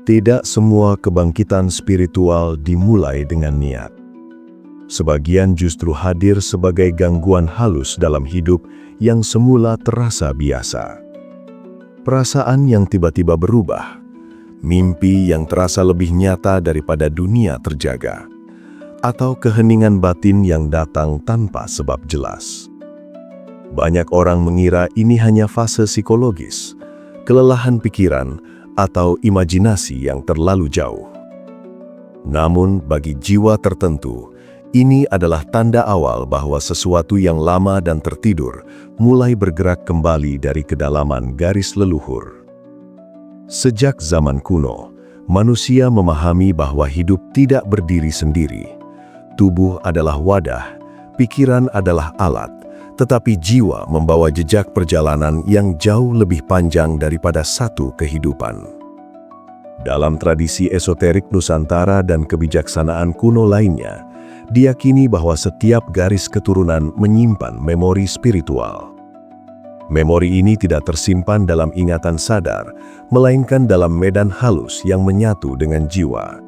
Tidak semua kebangkitan spiritual dimulai dengan niat. Sebagian justru hadir sebagai gangguan halus dalam hidup yang semula terasa biasa. Perasaan yang tiba-tiba berubah, mimpi yang terasa lebih nyata daripada dunia terjaga, atau keheningan batin yang datang tanpa sebab jelas. Banyak orang mengira ini hanya fase psikologis, kelelahan pikiran, atau imajinasi yang terlalu jauh. Namun bagi jiwa tertentu, ini adalah tanda awal bahwa sesuatu yang lama dan tertidur mulai bergerak kembali dari kedalaman garis leluhur. Sejak zaman kuno, manusia memahami bahwa hidup tidak berdiri sendiri. Tubuh adalah wadah, pikiran adalah alat, tetapi jiwa membawa jejak perjalanan yang jauh lebih panjang daripada satu kehidupan. Dalam tradisi esoterik Nusantara dan kebijaksanaan kuno lainnya, diyakini bahwa setiap garis keturunan menyimpan memori spiritual. Memori ini tidak tersimpan dalam ingatan sadar, melainkan dalam medan halus yang menyatu dengan jiwa.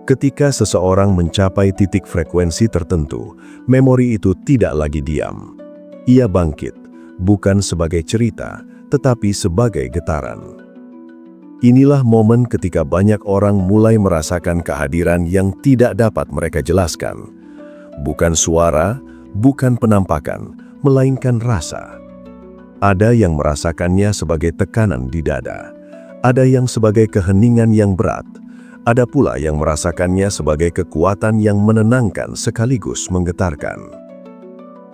Ketika seseorang mencapai titik frekuensi tertentu, memori itu tidak lagi diam. Ia bangkit, bukan sebagai cerita, tetapi sebagai getaran. Inilah momen ketika banyak orang mulai merasakan kehadiran yang tidak dapat mereka jelaskan. Bukan suara, bukan penampakan, melainkan rasa. Ada yang merasakannya sebagai tekanan di dada, ada yang sebagai keheningan yang berat, ada pula yang merasakannya sebagai kekuatan yang menenangkan sekaligus menggetarkan.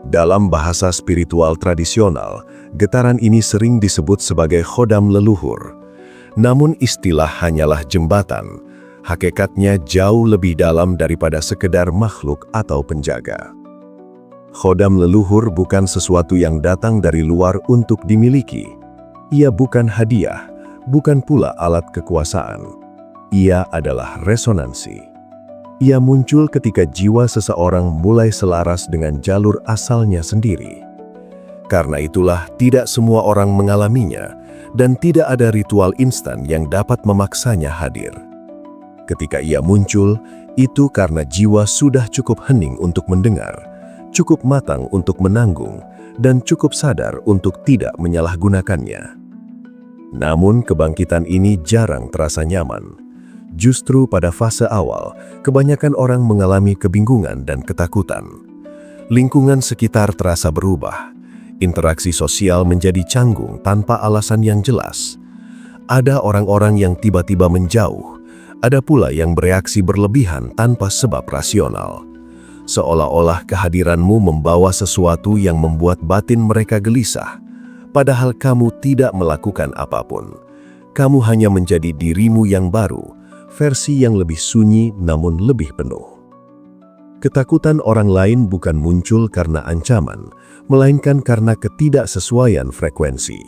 Dalam bahasa spiritual tradisional, getaran ini sering disebut sebagai khodam leluhur. Namun istilah hanyalah jembatan, hakikatnya jauh lebih dalam daripada sekedar makhluk atau penjaga. Khodam leluhur bukan sesuatu yang datang dari luar untuk dimiliki. Ia bukan hadiah, bukan pula alat kekuasaan. Ia adalah resonansi. Ia muncul ketika jiwa seseorang mulai selaras dengan jalur asalnya sendiri. Karena itulah tidak semua orang mengalaminya, dan tidak ada ritual instan yang dapat memaksanya hadir. Ketika ia muncul, itu karena jiwa sudah cukup hening untuk mendengar, cukup matang untuk menanggung, dan cukup sadar untuk tidak menyalahgunakannya. Namun kebangkitan ini jarang terasa nyaman. Justru pada fase awal, kebanyakan orang mengalami kebingungan dan ketakutan. Lingkungan sekitar terasa berubah. Interaksi sosial menjadi canggung tanpa alasan yang jelas. Ada orang-orang yang tiba-tiba menjauh. Ada pula yang bereaksi berlebihan tanpa sebab rasional. Seolah-olah kehadiranmu membawa sesuatu yang membuat batin mereka gelisah. Padahal kamu tidak melakukan apapun. Kamu hanya menjadi dirimu yang baru, versi yang lebih sunyi namun lebih penuh. Ketakutan orang lain bukan muncul karena ancaman, melainkan karena ketidaksesuaian frekuensi.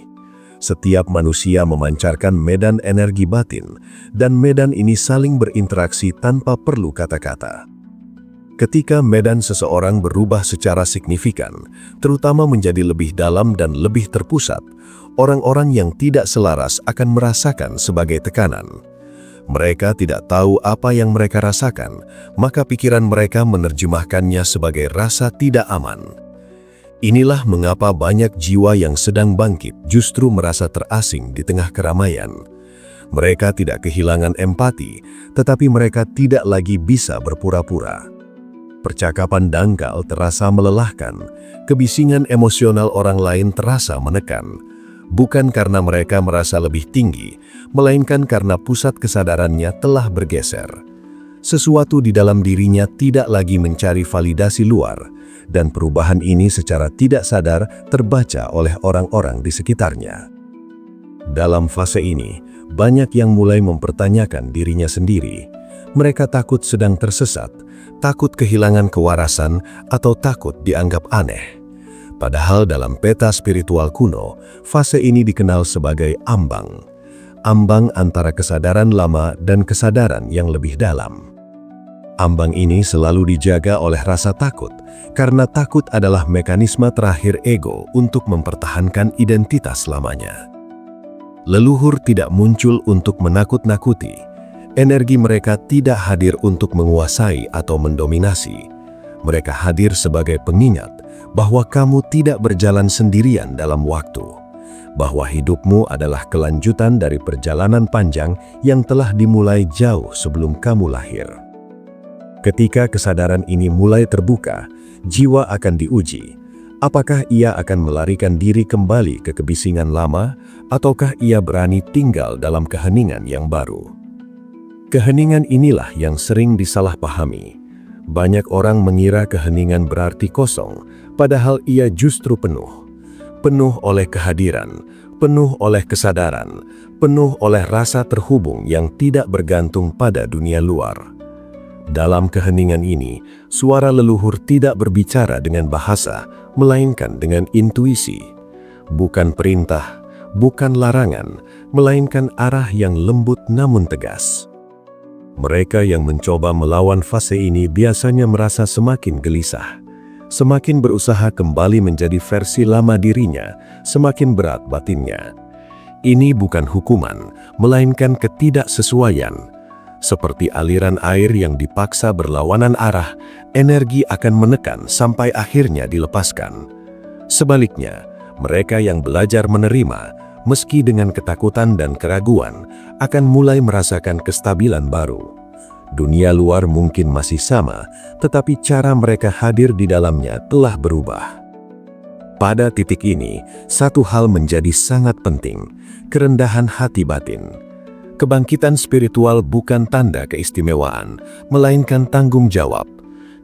Setiap manusia memancarkan medan energi batin, dan medan ini saling berinteraksi tanpa perlu kata-kata. Ketika medan seseorang berubah secara signifikan, terutama menjadi lebih dalam dan lebih terpusat, orang-orang yang tidak selaras akan merasakan sebagai tekanan. Mereka tidak tahu apa yang mereka rasakan, maka pikiran mereka menerjemahkannya sebagai rasa tidak aman. Inilah mengapa banyak jiwa yang sedang bangkit justru merasa terasing di tengah keramaian. Mereka tidak kehilangan empati, tetapi mereka tidak lagi bisa berpura-pura. Percakapan dangkal terasa melelahkan, kebisingan emosional orang lain terasa menekan. Bukan karena mereka merasa lebih tinggi, melainkan karena pusat kesadarannya telah bergeser. Sesuatu di dalam dirinya tidak lagi mencari validasi luar, dan perubahan ini secara tidak sadar terbaca oleh orang-orang di sekitarnya. Dalam fase ini, banyak yang mulai mempertanyakan dirinya sendiri. Mereka takut sedang tersesat, takut kehilangan kewarasan, atau takut dianggap aneh. Padahal dalam peta spiritual kuno, fase ini dikenal sebagai ambang. Ambang antara kesadaran lama dan kesadaran yang lebih dalam. Ambang ini selalu dijaga oleh rasa takut, karena takut adalah mekanisme terakhir ego untuk mempertahankan identitas lamanya. Leluhur tidak muncul untuk menakut-nakuti. Energi mereka tidak hadir untuk menguasai atau mendominasi. Mereka hadir sebagai pengingat bahwa kamu tidak berjalan sendirian dalam waktu, bahwa hidupmu adalah kelanjutan dari perjalanan panjang yang telah dimulai jauh sebelum kamu lahir. Ketika kesadaran ini mulai terbuka, jiwa akan diuji. Apakah ia akan melarikan diri kembali ke kebisingan lama, ataukah ia berani tinggal dalam keheningan yang baru? Keheningan inilah yang sering disalahpahami. Banyak orang mengira keheningan berarti kosong, padahal ia justru penuh. Penuh oleh kehadiran, penuh oleh kesadaran, penuh oleh rasa terhubung yang tidak bergantung pada dunia luar. Dalam keheningan ini, suara leluhur tidak berbicara dengan bahasa, melainkan dengan intuisi. Bukan perintah, bukan larangan, melainkan arah yang lembut namun tegas. Mereka yang mencoba melawan fase ini biasanya merasa semakin gelisah. Semakin berusaha kembali menjadi versi lama dirinya, semakin berat batinnya. Ini bukan hukuman, melainkan ketidaksesuaian. Seperti aliran air yang dipaksa berlawanan arah, energi akan menekan sampai akhirnya dilepaskan. Sebaliknya, mereka yang belajar menerima, meski dengan ketakutan dan keraguan, akan mulai merasakan kestabilan baru. Dunia luar mungkin masih sama, tetapi cara mereka hadir di dalamnya telah berubah. Pada titik ini, satu hal menjadi sangat penting: kerendahan hati batin. Kebangkitan spiritual bukan tanda keistimewaan, melainkan tanggung jawab.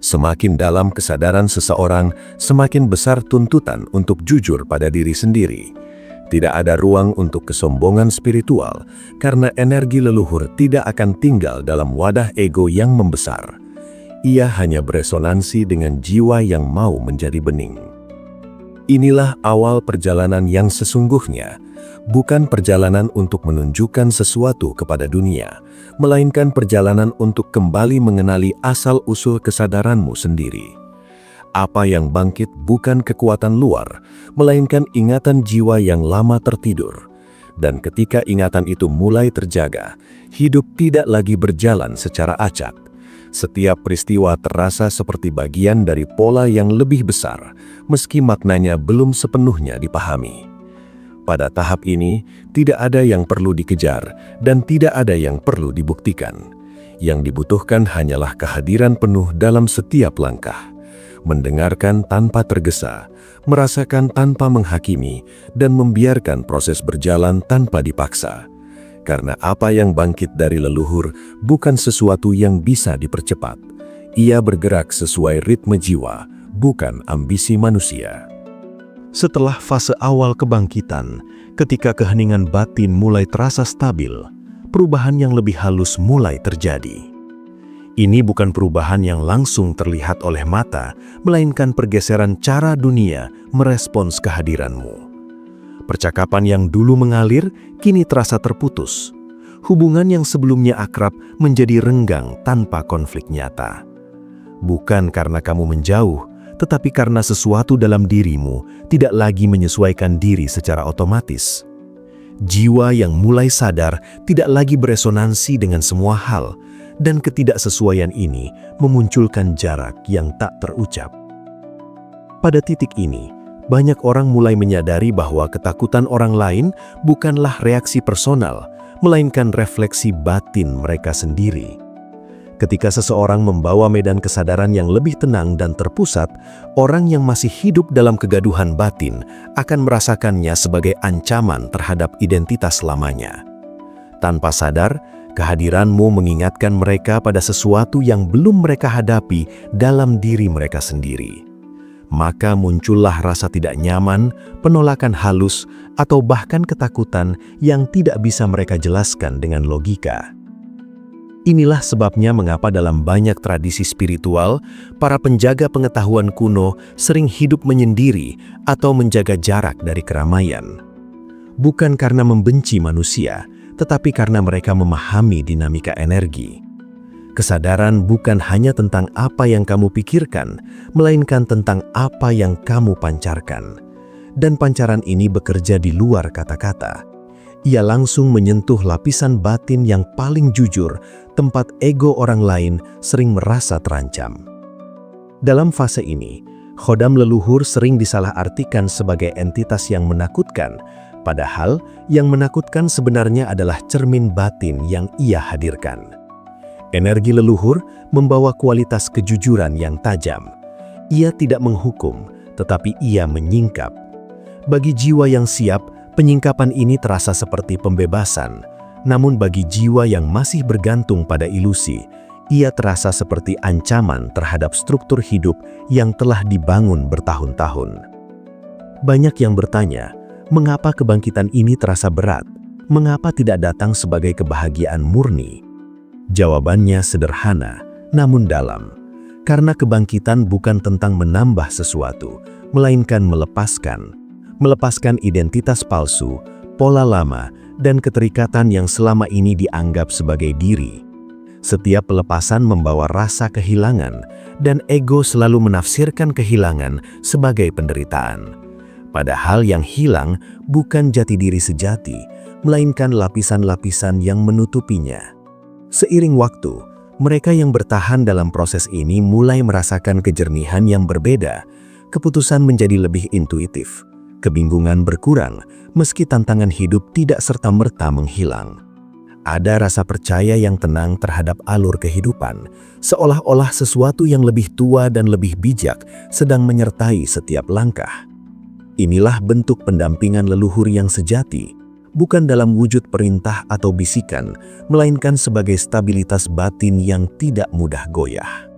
Semakin dalam kesadaran seseorang, semakin besar tuntutan untuk jujur pada diri sendiri. Tidak ada ruang untuk kesombongan spiritual, karena energi leluhur tidak akan tinggal dalam wadah ego yang membesar. Ia hanya beresonansi dengan jiwa yang mau menjadi bening. Inilah awal perjalanan yang sesungguhnya, bukan perjalanan untuk menunjukkan sesuatu kepada dunia, melainkan perjalanan untuk kembali mengenali asal-usul kesadaranmu sendiri. Apa yang bangkit bukan kekuatan luar, melainkan ingatan jiwa yang lama tertidur. Dan ketika ingatan itu mulai terjaga, hidup tidak lagi berjalan secara acak. Setiap peristiwa terasa seperti bagian dari pola yang lebih besar, meski maknanya belum sepenuhnya dipahami. Pada tahap ini, tidak ada yang perlu dikejar dan tidak ada yang perlu dibuktikan. Yang dibutuhkan hanyalah kehadiran penuh dalam setiap langkah. Mendengarkan tanpa tergesa, merasakan tanpa menghakimi, dan membiarkan proses berjalan tanpa dipaksa. Karena apa yang bangkit dari leluhur bukan sesuatu yang bisa dipercepat. Ia bergerak sesuai ritme jiwa, bukan ambisi manusia. Setelah fase awal kebangkitan, ketika keheningan batin mulai terasa stabil, perubahan yang lebih halus mulai terjadi. Ini bukan perubahan yang langsung terlihat oleh mata, melainkan pergeseran cara dunia merespons kehadiranmu. Percakapan yang dulu mengalir kini terasa terputus. Hubungan yang sebelumnya akrab menjadi renggang tanpa konflik nyata. Bukan karena kamu menjauh, tetapi karena sesuatu dalam dirimu tidak lagi menyesuaikan diri secara otomatis. Jiwa yang mulai sadar tidak lagi beresonansi dengan semua hal, dan ketidaksesuaian ini memunculkan jarak yang tak terucap. Pada titik ini, banyak orang mulai menyadari bahwa ketakutan orang lain bukanlah reaksi personal, melainkan refleksi batin mereka sendiri. Ketika seseorang membawa medan kesadaran yang lebih tenang dan terpusat, orang yang masih hidup dalam kegaduhan batin akan merasakannya sebagai ancaman terhadap identitas lamanya. Tanpa sadar, kehadiranmu mengingatkan mereka pada sesuatu yang belum mereka hadapi dalam diri mereka sendiri. Maka muncullah rasa tidak nyaman, penolakan halus, atau bahkan ketakutan yang tidak bisa mereka jelaskan dengan logika. Inilah sebabnya mengapa dalam banyak tradisi spiritual, para penjaga pengetahuan kuno sering hidup menyendiri atau menjaga jarak dari keramaian. Bukan karena membenci manusia, tetapi karena mereka memahami dinamika energi. Kesadaran bukan hanya tentang apa yang kamu pikirkan, melainkan tentang apa yang kamu pancarkan. Dan pancaran ini bekerja di luar kata-kata. Ia langsung menyentuh lapisan batin yang paling jujur, tempat ego orang lain sering merasa terancam. Dalam fase ini, khodam leluhur sering disalahartikan sebagai entitas yang menakutkan, padahal yang menakutkan sebenarnya adalah cermin batin yang ia hadirkan. Energi leluhur membawa kualitas kejujuran yang tajam. Ia tidak menghukum, tetapi ia menyingkap. Bagi jiwa yang siap, penyingkapan ini terasa seperti pembebasan. Namun bagi jiwa yang masih bergantung pada ilusi, ia terasa seperti ancaman terhadap struktur hidup yang telah dibangun bertahun-tahun. Banyak yang bertanya, mengapa kebangkitan ini terasa berat? Mengapa tidak datang sebagai kebahagiaan murni? Jawabannya sederhana, namun dalam. Karena kebangkitan bukan tentang menambah sesuatu, melainkan melepaskan identitas palsu, pola lama, dan keterikatan yang selama ini dianggap sebagai diri. Setiap pelepasan membawa rasa kehilangan, dan ego selalu menafsirkan kehilangan sebagai penderitaan. Padahal yang hilang bukan jati diri sejati, melainkan lapisan-lapisan yang menutupinya. Seiring waktu, mereka yang bertahan dalam proses ini mulai merasakan kejernihan yang berbeda, keputusan menjadi lebih intuitif. Kebingungan berkurang, meski tantangan hidup tidak serta-merta menghilang. Ada rasa percaya yang tenang terhadap alur kehidupan, seolah-olah sesuatu yang lebih tua dan lebih bijak sedang menyertai setiap langkah. Inilah bentuk pendampingan leluhur yang sejati, bukan dalam wujud perintah atau bisikan, melainkan sebagai stabilitas batin yang tidak mudah goyah.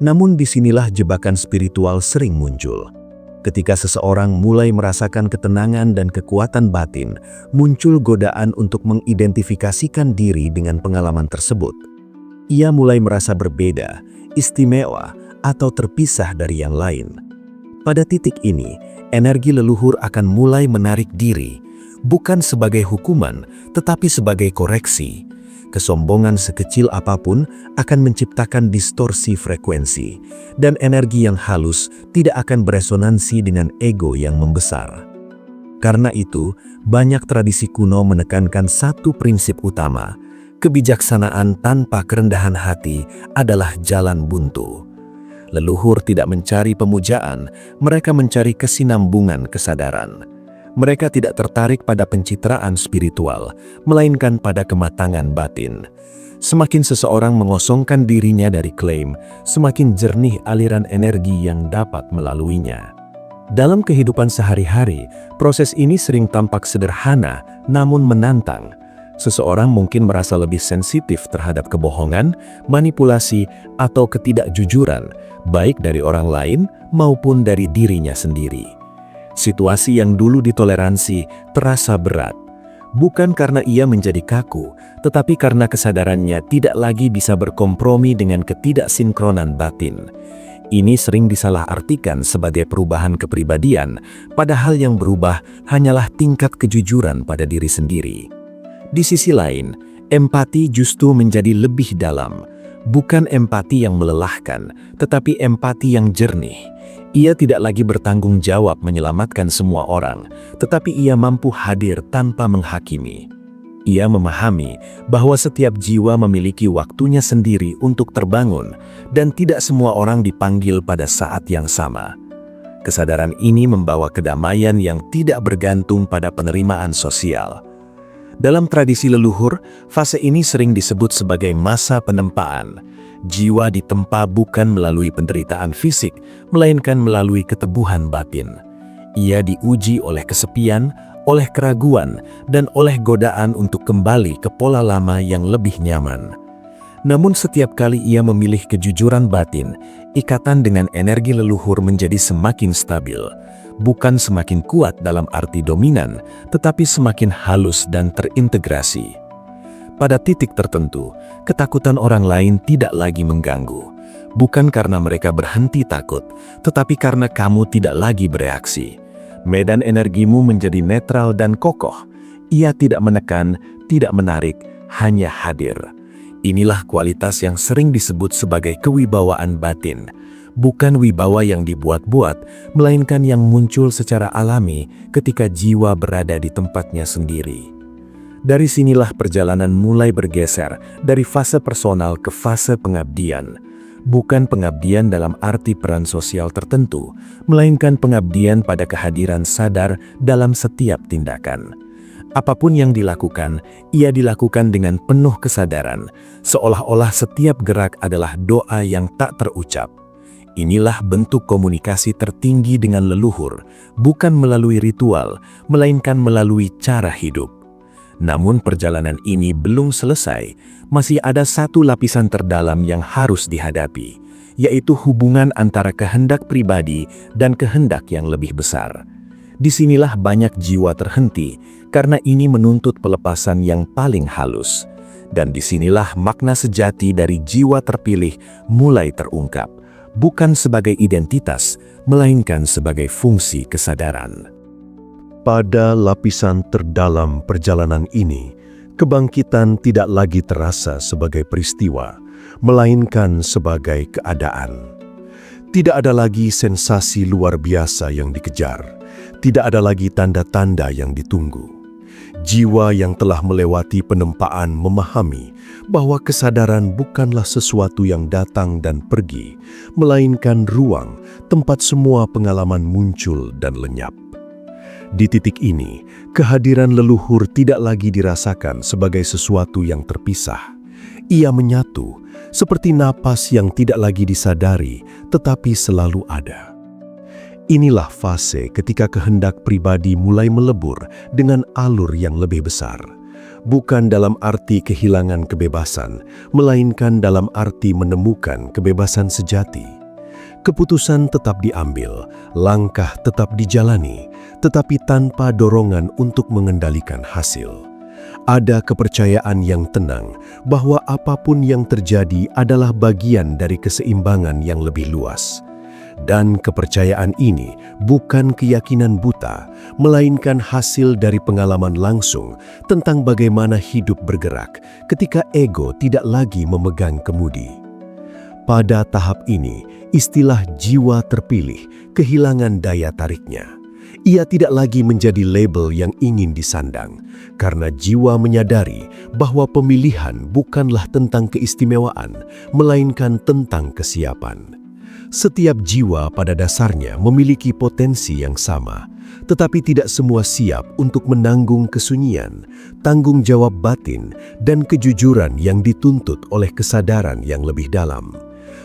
Namun disinilah jebakan spiritual sering muncul. Ketika seseorang mulai merasakan ketenangan dan kekuatan batin, muncul godaan untuk mengidentifikasikan diri dengan pengalaman tersebut. Ia mulai merasa berbeda, istimewa, atau terpisah dari yang lain. Pada titik ini, energi leluhur akan mulai menarik diri, bukan sebagai hukuman, tetapi sebagai koreksi. Kesombongan sekecil apapun akan menciptakan distorsi frekuensi, dan energi yang halus tidak akan beresonansi dengan ego yang membesar. Karena itu, banyak tradisi kuno menekankan satu prinsip utama: kebijaksanaan tanpa kerendahan hati adalah jalan buntu. Leluhur tidak mencari pemujaan, mereka mencari kesinambungan kesadaran. Mereka tidak tertarik pada pencitraan spiritual, melainkan pada kematangan batin. Semakin seseorang mengosongkan dirinya dari klaim, semakin jernih aliran energi yang dapat melaluinya. Dalam kehidupan sehari-hari, proses ini sering tampak sederhana, namun menantang. Seseorang mungkin merasa lebih sensitif terhadap kebohongan, manipulasi, atau ketidakjujuran, baik dari orang lain maupun dari dirinya sendiri. Situasi yang dulu ditoleransi terasa berat, bukan karena ia menjadi kaku, tetapi karena kesadarannya tidak lagi bisa berkompromi dengan ketidaksinkronan batin. Ini sering disalahartikan sebagai perubahan kepribadian, padahal yang berubah hanyalah tingkat kejujuran pada diri sendiri. Di sisi lain, empati justru menjadi lebih dalam, bukan empati yang melelahkan, tetapi empati yang jernih. Ia tidak lagi bertanggung jawab menyelamatkan semua orang, tetapi ia mampu hadir tanpa menghakimi. Ia memahami bahwa setiap jiwa memiliki waktunya sendiri untuk terbangun, dan tidak semua orang dipanggil pada saat yang sama. Kesadaran ini membawa kedamaian yang tidak bergantung pada penerimaan sosial. Dalam tradisi leluhur, fase ini sering disebut sebagai masa penempaan. Jiwa ditempa bukan melalui penderitaan fisik, melainkan melalui keteguhan batin. Ia diuji oleh kesepian, oleh keraguan, dan oleh godaan untuk kembali ke pola lama yang lebih nyaman. Namun setiap kali ia memilih kejujuran batin, ikatan dengan energi leluhur menjadi semakin stabil. Bukan semakin kuat dalam arti dominan, tetapi semakin halus dan terintegrasi. Pada titik tertentu, ketakutan orang lain tidak lagi mengganggu. Bukan karena mereka berhenti takut, tetapi karena kamu tidak lagi bereaksi. Medan energimu menjadi netral dan kokoh. Ia tidak menekan, tidak menarik, hanya hadir. Inilah kualitas yang sering disebut sebagai kewibawaan batin. Bukan wibawa yang dibuat-buat, melainkan yang muncul secara alami ketika jiwa berada di tempatnya sendiri. Dari sinilah perjalanan mulai bergeser dari fase personal ke fase pengabdian. Bukan pengabdian dalam arti peran sosial tertentu, melainkan pengabdian pada kehadiran sadar dalam setiap tindakan. Apapun yang dilakukan, ia dilakukan dengan penuh kesadaran, seolah-olah setiap gerak adalah doa yang tak terucap. Inilah bentuk komunikasi tertinggi dengan leluhur, bukan melalui ritual, melainkan melalui cara hidup. Namun perjalanan ini belum selesai, masih ada satu lapisan terdalam yang harus dihadapi, yaitu hubungan antara kehendak pribadi dan kehendak yang lebih besar. Disinilah banyak jiwa terhenti, karena ini menuntut pelepasan yang paling halus. Dan disinilah makna sejati dari jiwa terpilih mulai terungkap, bukan sebagai identitas, melainkan sebagai fungsi kesadaran. Pada lapisan terdalam perjalanan ini, kebangkitan tidak lagi terasa sebagai peristiwa, melainkan sebagai keadaan. Tidak ada lagi sensasi luar biasa yang dikejar, tidak ada lagi tanda-tanda yang ditunggu. Jiwa yang telah melewati penempaan memahami bahwa kesadaran bukanlah sesuatu yang datang dan pergi, melainkan ruang tempat semua pengalaman muncul dan lenyap. Di titik ini, kehadiran leluhur tidak lagi dirasakan sebagai sesuatu yang terpisah. Ia menyatu, seperti napas yang tidak lagi disadari, tetapi selalu ada. Inilah fase ketika kehendak pribadi mulai melebur dengan alur yang lebih besar. Bukan dalam arti kehilangan kebebasan, melainkan dalam arti menemukan kebebasan sejati. Keputusan tetap diambil, langkah tetap dijalani, tetapi tanpa dorongan untuk mengendalikan hasil. Ada kepercayaan yang tenang bahwa apapun yang terjadi adalah bagian dari keseimbangan yang lebih luas. Dan kepercayaan ini bukan keyakinan buta, melainkan hasil dari pengalaman langsung tentang bagaimana hidup bergerak ketika ego tidak lagi memegang kemudi. Pada tahap ini, istilah jiwa terpilih kehilangan daya tariknya. Ia tidak lagi menjadi label yang ingin disandang, karena jiwa menyadari bahwa pemilihan bukanlah tentang keistimewaan, melainkan tentang kesiapan. Setiap jiwa pada dasarnya memiliki potensi yang sama, tetapi tidak semua siap untuk menanggung kesunyian, tanggung jawab batin, dan kejujuran yang dituntut oleh kesadaran yang lebih dalam.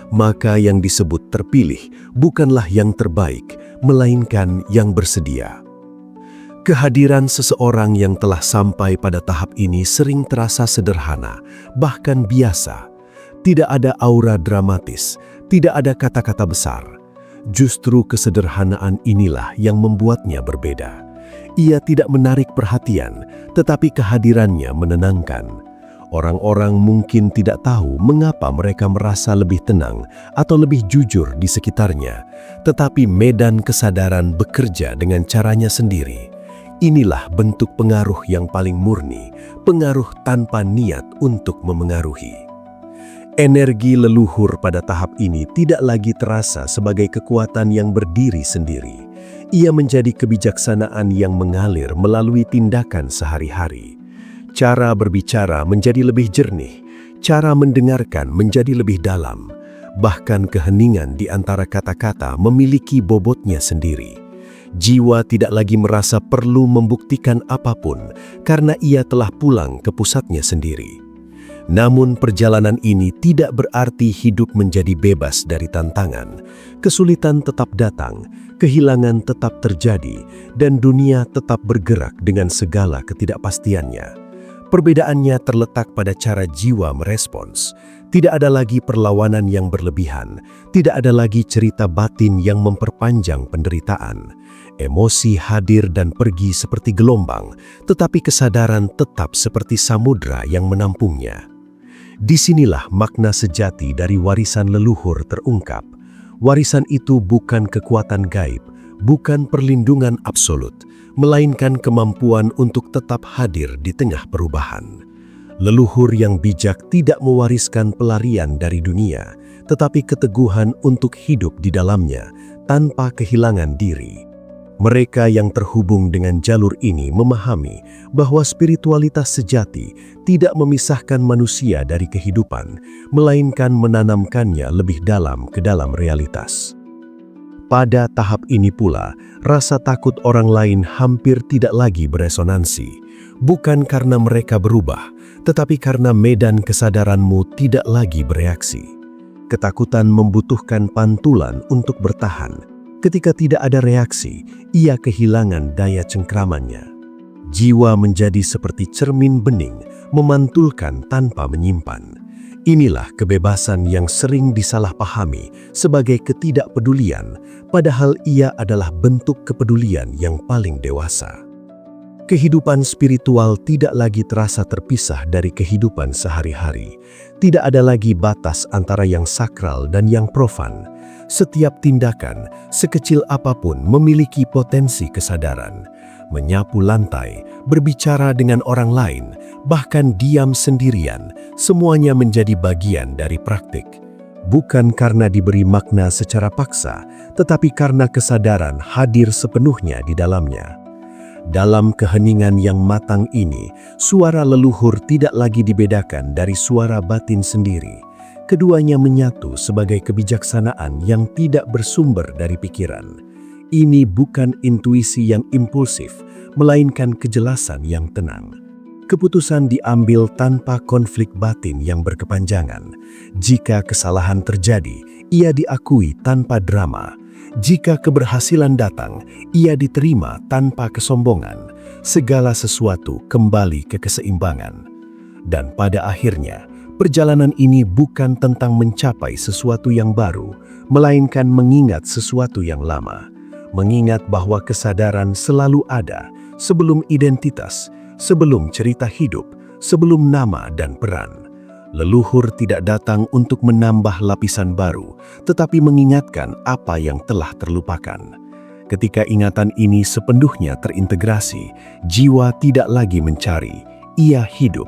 Maka yang disebut terpilih bukanlah yang terbaik, melainkan yang bersedia. Kehadiran seseorang yang telah sampai pada tahap ini sering terasa sederhana, bahkan biasa. Tidak ada aura dramatis, tidak ada kata-kata besar. Justru kesederhanaan inilah yang membuatnya berbeda. Ia tidak menarik perhatian, tetapi kehadirannya menenangkan. Orang-orang mungkin tidak tahu mengapa mereka merasa lebih tenang atau lebih jujur di sekitarnya, tetapi medan kesadaran bekerja dengan caranya sendiri. Inilah bentuk pengaruh yang paling murni, pengaruh tanpa niat untuk memengaruhi. Energi leluhur pada tahap ini tidak lagi terasa sebagai kekuatan yang berdiri sendiri. Ia menjadi kebijaksanaan yang mengalir melalui tindakan sehari-hari. Cara berbicara menjadi lebih jernih, cara mendengarkan menjadi lebih dalam. Bahkan keheningan di antara kata-kata memiliki bobotnya sendiri. Jiwa tidak lagi merasa perlu membuktikan apapun karena ia telah pulang ke pusatnya sendiri. Namun perjalanan ini tidak berarti hidup menjadi bebas dari tantangan. Kesulitan tetap datang, kehilangan tetap terjadi, dan dunia tetap bergerak dengan segala ketidakpastiannya. Perbedaannya terletak pada cara jiwa merespons. Tidak ada lagi perlawanan yang berlebihan, tidak ada lagi cerita batin yang memperpanjang penderitaan. Emosi hadir dan pergi seperti gelombang, tetapi kesadaran tetap seperti samudra yang menampungnya. Disinilah makna sejati dari warisan leluhur terungkap. Warisan itu bukan kekuatan gaib, bukan perlindungan absolut, melainkan kemampuan untuk tetap hadir di tengah perubahan. Leluhur yang bijak tidak mewariskan pelarian dari dunia, tetapi keteguhan untuk hidup di dalamnya tanpa kehilangan diri. Mereka yang terhubung dengan jalur ini memahami bahwa spiritualitas sejati tidak memisahkan manusia dari kehidupan, melainkan menanamkannya lebih dalam ke dalam realitas. Pada tahap ini pula, rasa takut orang lain hampir tidak lagi beresonansi, bukan karena mereka berubah, tetapi karena medan kesadaranmu tidak lagi bereaksi. Ketakutan membutuhkan pantulan untuk bertahan. Ketika tidak ada reaksi, ia kehilangan daya cengkramannya. Jiwa menjadi seperti cermin bening, memantulkan tanpa menyimpan. Inilah kebebasan yang sering disalahpahami sebagai ketidakpedulian, padahal ia adalah bentuk kepedulian yang paling dewasa. Kehidupan spiritual tidak lagi terasa terpisah dari kehidupan sehari-hari. Tidak ada lagi batas antara yang sakral dan yang profan. Setiap tindakan, sekecil apapun, memiliki potensi kesadaran. Menyapu lantai, berbicara dengan orang lain, bahkan diam sendirian, semuanya menjadi bagian dari praktik. Bukan karena diberi makna secara paksa, tetapi karena kesadaran hadir sepenuhnya di dalamnya. Dalam keheningan yang matang ini, suara leluhur tidak lagi dibedakan dari suara batin sendiri. Keduanya menyatu sebagai kebijaksanaan yang tidak bersumber dari pikiran. Ini bukan intuisi yang impulsif, melainkan kejelasan yang tenang. Keputusan diambil tanpa konflik batin yang berkepanjangan. Jika kesalahan terjadi, ia diakui tanpa drama. Jika keberhasilan datang, ia diterima tanpa kesombongan. Segala sesuatu kembali ke keseimbangan. Dan pada akhirnya, perjalanan ini bukan tentang mencapai sesuatu yang baru, melainkan mengingat sesuatu yang lama. Mengingat bahwa kesadaran selalu ada sebelum identitas, sebelum cerita hidup, sebelum nama dan peran. Leluhur tidak datang untuk menambah lapisan baru, tetapi mengingatkan apa yang telah terlupakan. Ketika ingatan ini sepenuhnya terintegrasi, jiwa tidak lagi mencari, ia hidup.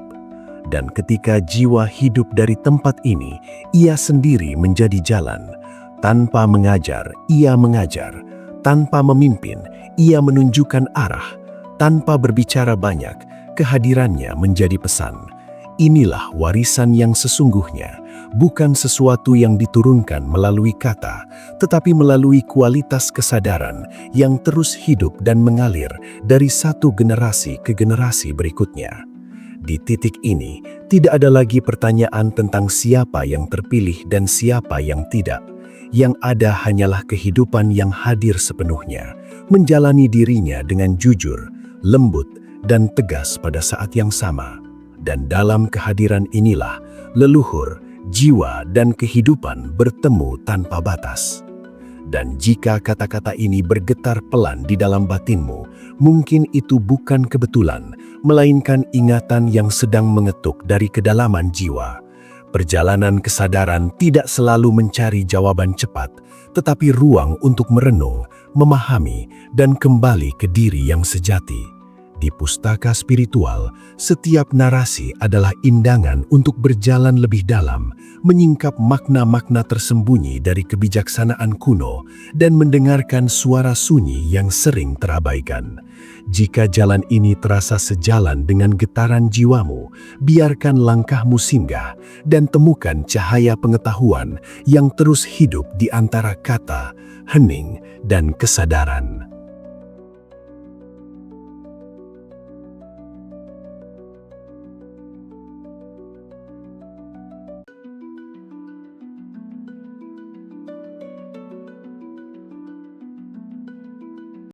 Dan ketika jiwa hidup dari tempat ini, ia sendiri menjadi jalan. Tanpa mengajar, ia mengajar. Tanpa memimpin, ia menunjukkan arah. Tanpa berbicara banyak, kehadirannya menjadi pesan. Inilah warisan yang sesungguhnya, bukan sesuatu yang diturunkan melalui kata, tetapi melalui kualitas kesadaran yang terus hidup dan mengalir dari satu generasi ke generasi berikutnya. Di titik ini, tidak ada lagi pertanyaan tentang siapa yang terpilih dan siapa yang tidak. Yang ada hanyalah kehidupan yang hadir sepenuhnya, menjalani dirinya dengan jujur, lembut, dan tegas pada saat yang sama. Dan dalam kehadiran inilah, leluhur, jiwa, dan kehidupan bertemu tanpa batas. Dan jika kata-kata ini bergetar pelan di dalam batinmu, mungkin itu bukan kebetulan, melainkan ingatan yang sedang mengetuk dari kedalaman jiwa. Perjalanan kesadaran tidak selalu mencari jawaban cepat, tetapi ruang untuk merenung, memahami, dan kembali ke diri yang sejati. Di pustaka spiritual, setiap narasi adalah indangan untuk berjalan lebih dalam, menyingkap makna-makna tersembunyi dari kebijaksanaan kuno, dan mendengarkan suara sunyi yang sering terabaikan. Jika jalan ini terasa sejalan dengan getaran jiwamu, biarkan langkahmu singgah dan temukan cahaya pengetahuan yang terus hidup di antara kata, hening, dan kesadaran.